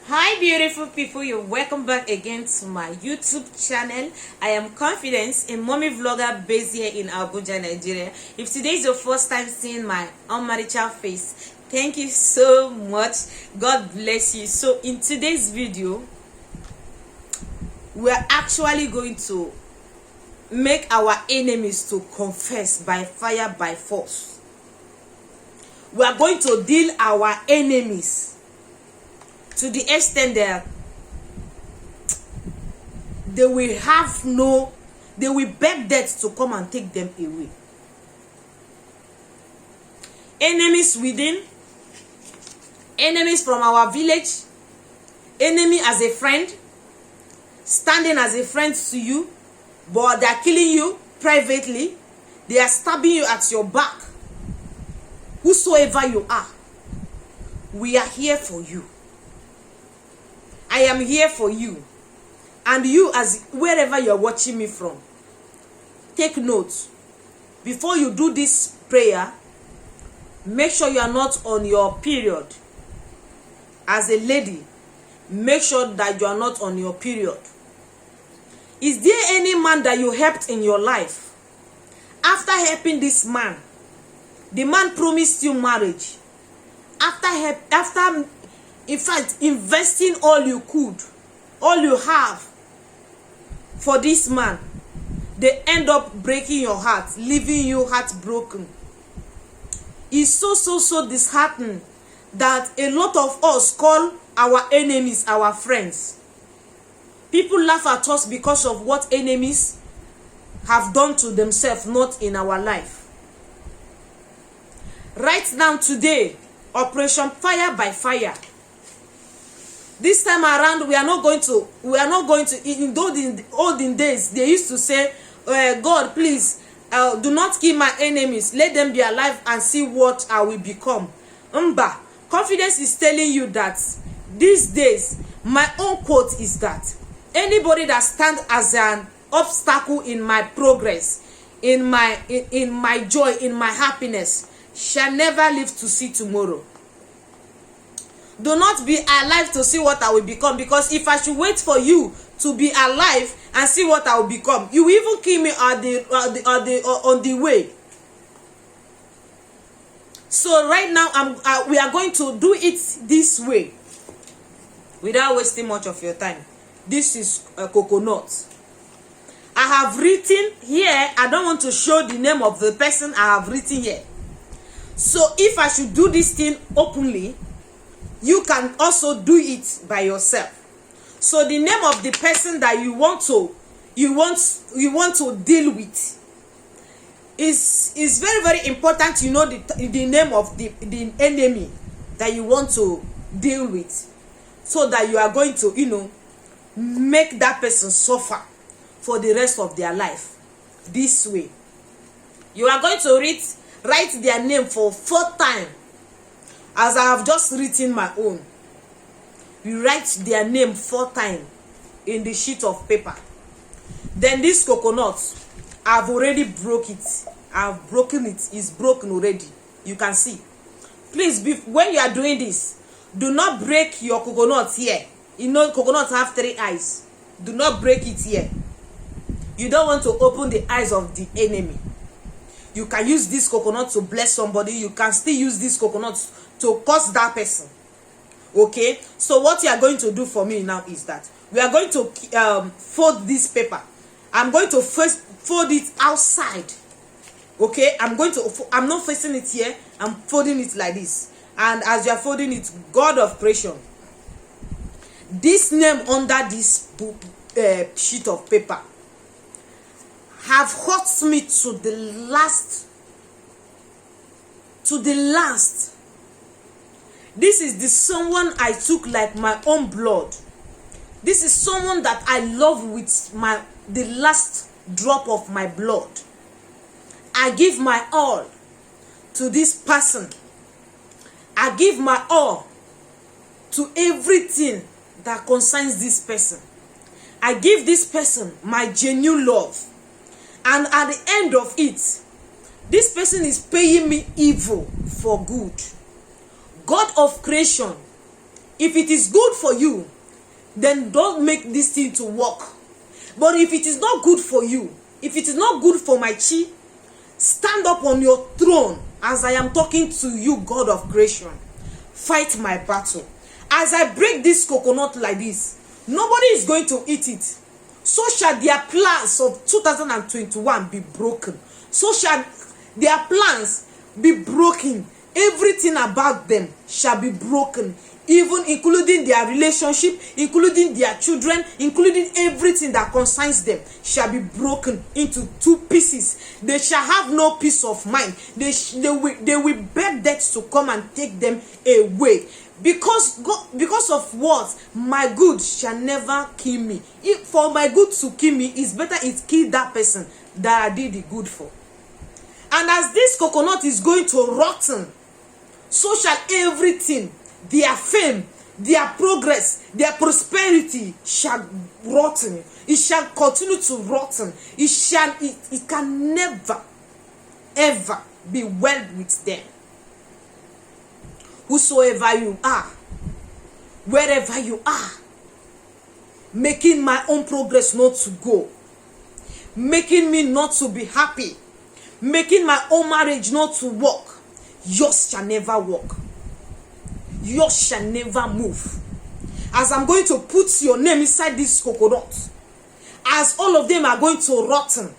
Hi beautiful people, you're welcome back again to my YouTube channel. I am Confidence, a mommy vlogger based here in Abuja, Nigeria. If today is your first time seeing my unmarried child face, thank you so much. God bless you. So in today's video, we're actually going to make our enemies to confess by fire, by force. We are going to deal our enemies to the extent that they will beg death to come and take them away. Enemies within, enemies from our village, enemy as a friend, standing as a friend to you, but they are killing you privately. They are stabbing you at your back. Whosoever you are, we are here for you. I am here for you. And you, as wherever you are watching me from, take note. Before you do this prayer, make sure you are not on your period. As a lady, make sure that you are not on your period. Is there any man that you helped in your life? After helping this man, the man promised you marriage. After in fact, investing all you could, all you have for this man, they end up breaking your heart, leaving you heartbroken. It's so disheartening that a lot of us call our enemies our friends. People laugh at us because of what enemies have done to themselves, not in our life. Right now, today, Operation Fire by Fire. This time around, we are not going to, in the olden days, they used to say, God, please, do not kill my enemies. Let them be alive and see what I will become. Confidence is telling you that these days, my own quote is that anybody that stands as an obstacle in my progress, in my joy, in my happiness, shall never live to see tomorrow. Do not be alive to see what I will become, because if I should wait for you to be alive and see what I will become, you will even kill me on the way. So right now, we are going to do it this way without wasting much of your time. This is a coconut. I have written here, I don't want to show the name of the person I have written here. So if I should do this thing openly, you can also do it by yourself. So the name of the person that you want to deal with is very important. You know the name of the enemy that you want to deal with, so that you are going to make that person suffer for the rest of their life. This way, you are going to write their name for 4 times. As I have just written my own, you write their name 4 times in the sheet of paper. Then this coconut, I've already broke it. I've broken it. It's broken already. You can see. Please, when you are doing this, do not break your coconut here. You know, coconuts have 3 eyes. Do not break it here. You don't want to open the eyes of the enemy. You can use this coconut to bless somebody. You can still use this coconut to curse that person. Okay, so what you are going to do for me now is that we are going to fold this paper. I'm going to first fold it outside. Okay, I'm not facing it here. I'm folding it like this. And as you are folding it, God of creation, this name under this sheet of paper have hurt me to the last. This is the someone I took like my own blood. This is someone that I love with the last drop of my blood. I give my all to this person. I give my all to everything that concerns this person. I give this person my genuine love. And at the end of it, this person is paying me evil for good. God of creation, If it is good for you, then don't make this thing to work. But if it is not good for you, if it is not good for my chi, stand up on your throne as I am talking to you, God of creation. Fight my battle. As I break this coconut like this, nobody is going to eat it. So shall their plans of 2021 be broken. So shall their plans be broken. Everything about them shall be broken, even including their relationship, including their children, including everything that concerns them shall be broken into 2 pieces. They shall have no peace of mind. They will beg death to come and take them away. Because of what? My good shall never kill me. If for my good to kill me, it's better it kill that person that I did the good for. And as this coconut is going to rotten, so shall everything, their fame, their progress, their prosperity shall rotten. It shall continue to rotten. It can never, ever be well with them. Whosoever you are, wherever you are, making my own progress not to go, making me not to be happy, making my own marriage not to work, yours shall never work. Yours shall never move. As I'm going to put your name inside this coconut, as all of them are going to rotten,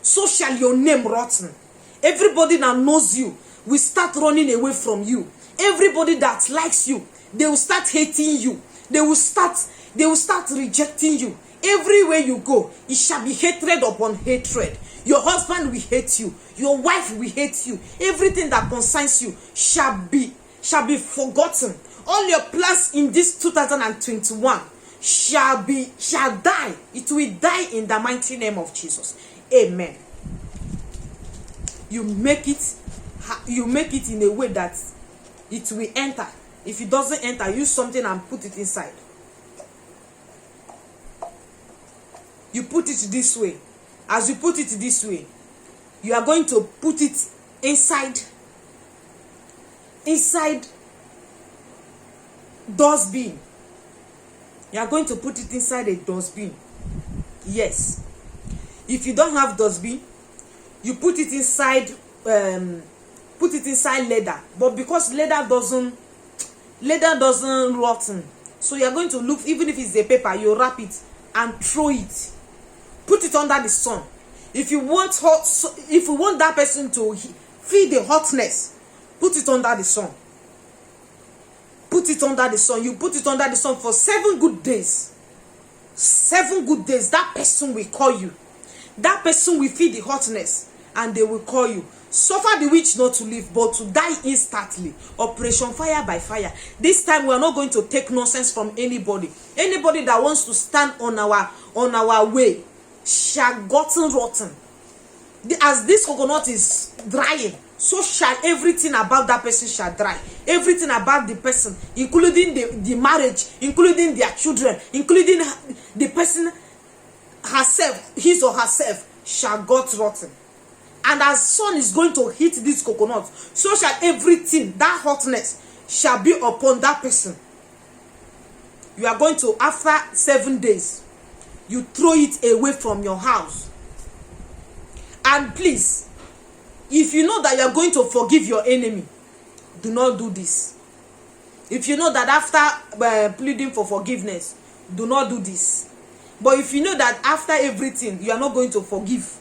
so shall your name rotten. Everybody that knows you will start running away from you. Everybody that likes you, they will start hating you. They will start rejecting you. Everywhere you go, it shall be hatred upon hatred. Your husband will hate you. Your wife will hate you. Everything that concerns you shall be forgotten. All your plans in this 2021 shall die. It will die in the mighty name of Jesus. Amen. You make it in a way that it will enter. If it doesn't enter, use something and put it inside. You put it this way. As you put it this way, you are going to put it inside dustbin. You are going to put it inside a dustbin. Yes. If you don't have dustbin, you put it inside leather. But because leather doesn't rotten, so you are going to look, even if it's a paper, you wrap it and throw it. Put it under the sun. If you want that person to feel the hotness, put it under the sun. Put it under the sun. You put it under the sun for 7 good days. 7 good days. That person will call you. That person will feel the hotness and they will call you. Suffer the witch not to live, but to die instantly. Operation fire by fire. This time we are not going to take nonsense from anybody. Anybody that wants to stand on our way shall gotten rotten. As this coconut is drying, so shall everything about that person shall dry. Everything about the person, including the marriage, including their children, including the person herself, his or herself, shall got rotten. And as sun is going to hit this coconut, so shall everything, that hotness shall be upon that person. You are going to, after 7 days, you throw it away from your house. And please, if you know that you are going to forgive your enemy, do not do this. If you know that after pleading for forgiveness, do not do this. But if you know that after everything, you are not going to forgive,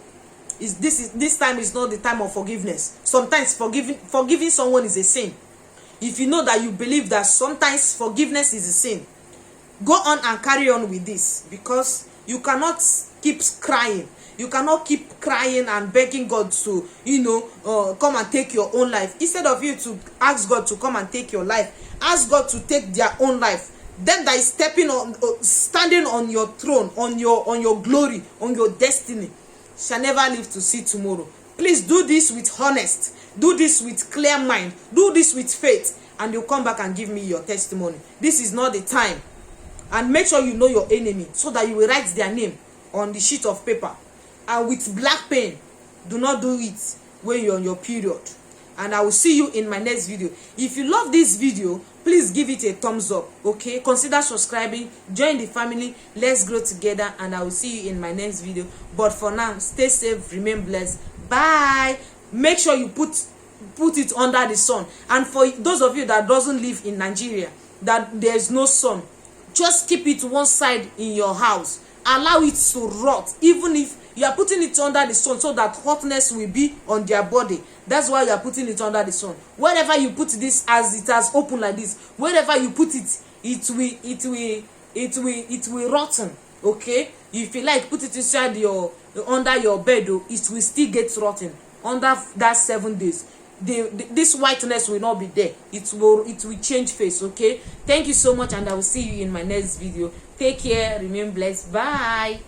this time is not the time of forgiveness. Sometimes forgiving someone is a sin. If you know that you believe that sometimes forgiveness is a sin, go on and carry on with this, because you cannot keep crying. You cannot keep crying and begging God to, come and take your own life. Instead of you to ask God to come and take your life, ask God to take their own life. Them that is standing on your throne, on your glory, on your destiny, shall never live to see tomorrow. Please do this with honest. Do this with clear mind. Do this with faith, and you'll come back and give me your testimony. This is not the time. And make sure you know your enemy, so that you will write their name on the sheet of paper. And with black pen. Do not do it when you're on your period. and I will see you in my next video. If you love this video, please give it a thumbs up. Okay, consider subscribing, join the family, let's grow together, and I will see you in my next video. But for now, stay safe, remain blessed. Bye. Make sure you put it under the sun. And for those of you that doesn't live in Nigeria, that there's no sun, just keep it one side in your house. Allow it to rot, even if you are putting it under the sun, so that hotness will be on their body. That's why you are putting it under the sun. Wherever you put this, as it has open like this, wherever you put it, it will rotten. Okay, if you like, put it inside your under your bed, though, it will still get rotten under that 7 days. This whiteness will not be there. It will change face. Okay, thank you so much, and I will see you in my next video. Take care, remain blessed. Bye.